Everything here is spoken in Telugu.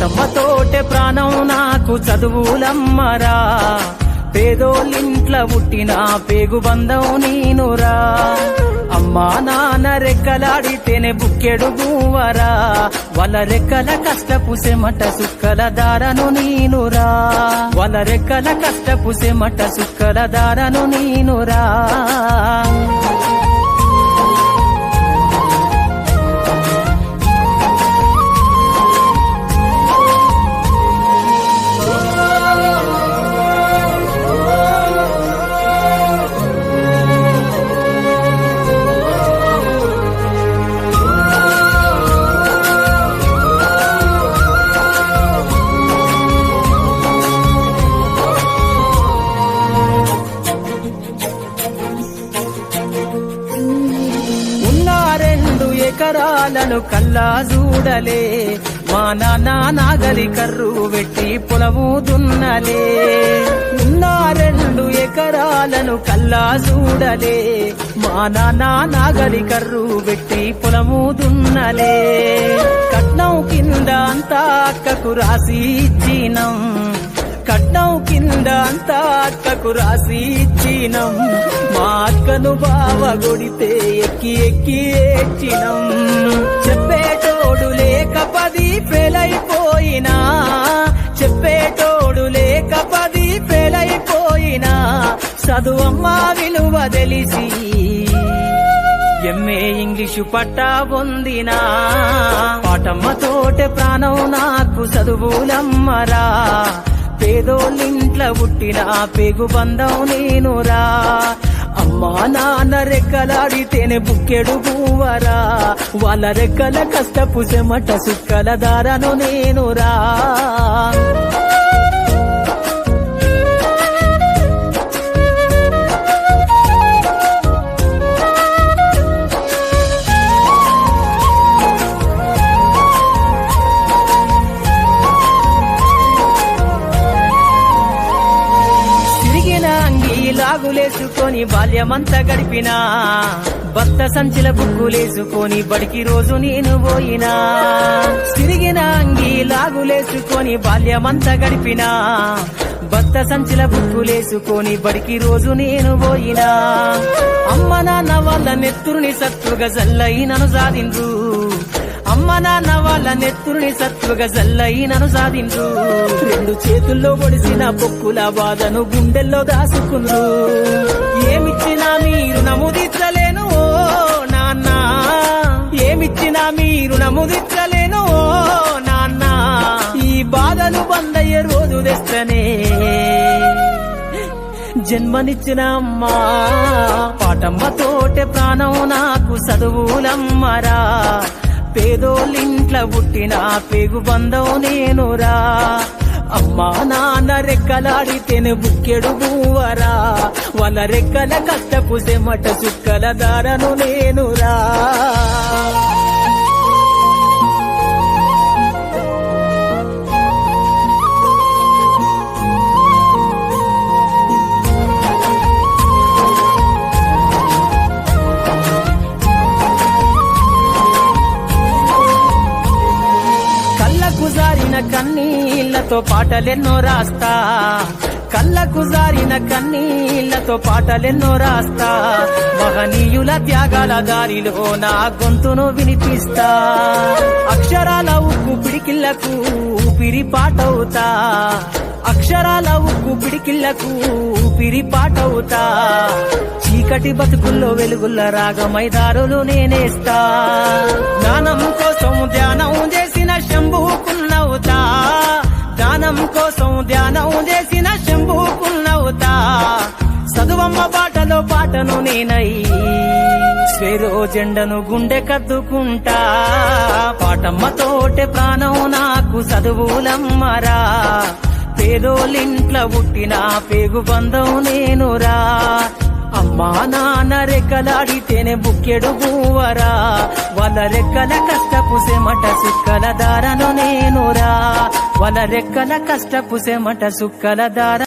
పాటమ్మతోటే ప్రాణం నాకు చదువులమ్మరా, పేదోళ్ళింట్ల పుట్టిన పేగు బంధం నేనురా. అమ్మా నాన్న రెక్కలాడితేనే బుక్కెడు బూవరా, వాళ్ళ రెక్కల కష్టపు సెమట సుక్కల దారను నేనురా, వాళ్ళ రెక్కల కష్టపు సెమట సుక్కల దారను నేనురా. ఎకరాలను కల్లా చూడలే, మా నాన్న నాగలి కర్రు పెట్టి పొలము దున్నలే. ఉన్న 2 ఎకరాలను కల్లా చూడలే, మా నాన్న నాగలి కర్రు పెట్టి పొలము దున్నలే. కట్నం కింద అంతా అక్కకు రాసి ఇచ్చినం, కట్నం కింద అంతా అక్కకు రాసి ఇచ్చినం. మా అక్కను బావ కొడితే ఎక్కి ఎక్కి ఏడ్చినం. చెప్పేటోడు లేక 10 ఫెయిలైపోయినా, చెప్పేటోడు లేక 10 ఫెయిలైపోయినా, చదువమ్మా విలువ తెలిసి ఎంఏ ఇంగ్లీషు పట్టా పొందినా. పాటమ్మతోటే ప్రాణం నాకు చదువులమ్మరా, పేదోళ్ళింట్ల పుట్టిన పేగు బంధం నేనురా. అమ్మా నాన్న రెక్కలాడితేనే బుక్కెడు బూవరా, వాళ్ళ రెక్కల కష్టపు చెమట సుక్కల దారను నేనురా. లాగులేసుకొని బాల్యమంతా గడిపినా, భర్త సంచిల బుక్కులేసుకొని బడికి రోజు నేను పోయినా. తిరిగిన అంగి లాగులేసుకొని బాల్యమంతా గడిపినా, భర్త సంచిల బుక్కులేసుకొని బడికి రోజు నేను పోయినా. అమ్మ నాన్న వాళ్ళ నెత్తురుని సత్తుగా జల్లై నన్ను సాధించు, అమ్మ నాన్న వాళ్ళ నెత్తురుని సత్తుగా జల్లై నన్ను సాధించు. 2 చేతుల్లో పొడిసిన పొక్కుల బాధను గుండెల్లో దాసుకుందు. ఏమిచ్చినా మీరు నముదిచ్చలేను ఓ నాన్న, ఏమిచ్చినా మీరు నముదిచ్చలేను ఓ నాన్న. ఈ బాధను బందయ్యే రోజు తెస్తనే జన్మనిచ్చిన అమ్మా. పాటమ్మతోటే ప్రాణం నాకు చదువులమ్మరా, పేదోళ్ళింట్ల పుట్టిన పేగు బంధం నేనురా. అమ్మా నాన్న రెక్కలాడితేనే బుక్కెడు బూవరా, వాళ్ళ రెక్కల కష్టపు చెమట సుక్కల దారను నేనురా. జారిన కన్నీళ్లతో పాటలెన్నో రాస్తా, కళ్ళకు జారిన కన్నీళ్లతో పాటలెన్నో రాస్తా. మహనీయుల త్యాగాల దారిలో నా గొంతును వినిపిస్తా. అక్షరాల ఉక్కు పిడికిళ్లకు ఊపిరి పాటవుతా, అక్షరాల ఉక్కు పిడికిళ్లకు ఊపిరి పాటవుతా. చీకటి బతుకుల్లో వెలుగుల్ల రాగమైదారులు నేనేస్తా. జ్ఞానం కోసం ధ్యానం చేసిన శంభుకున్నవుతా, జ్ఞానం కోసం ధ్యానం చేసిన శంభుకున్నవుతా. చదువమ్మ బాటలో పాటను నేనై స్వేరో జెండను గుండె కద్దుకుంటా. పాటమ్మతోటే ప్రాణం నాకు చదువులమ్మరా, పేదోళ్ళింట్ల పుట్టిన పేగు బంధం నేనురా. అమ్మా నాన్న రెక్కలాడితేనే బుక్కెడు బూవరా, వాళ్ళ రెక్కల కష్టపు చెమట సుక్కల దారను నేనురా, వాళ్ళ రెక్కల కష్టపు చెమట సుక్కల దార.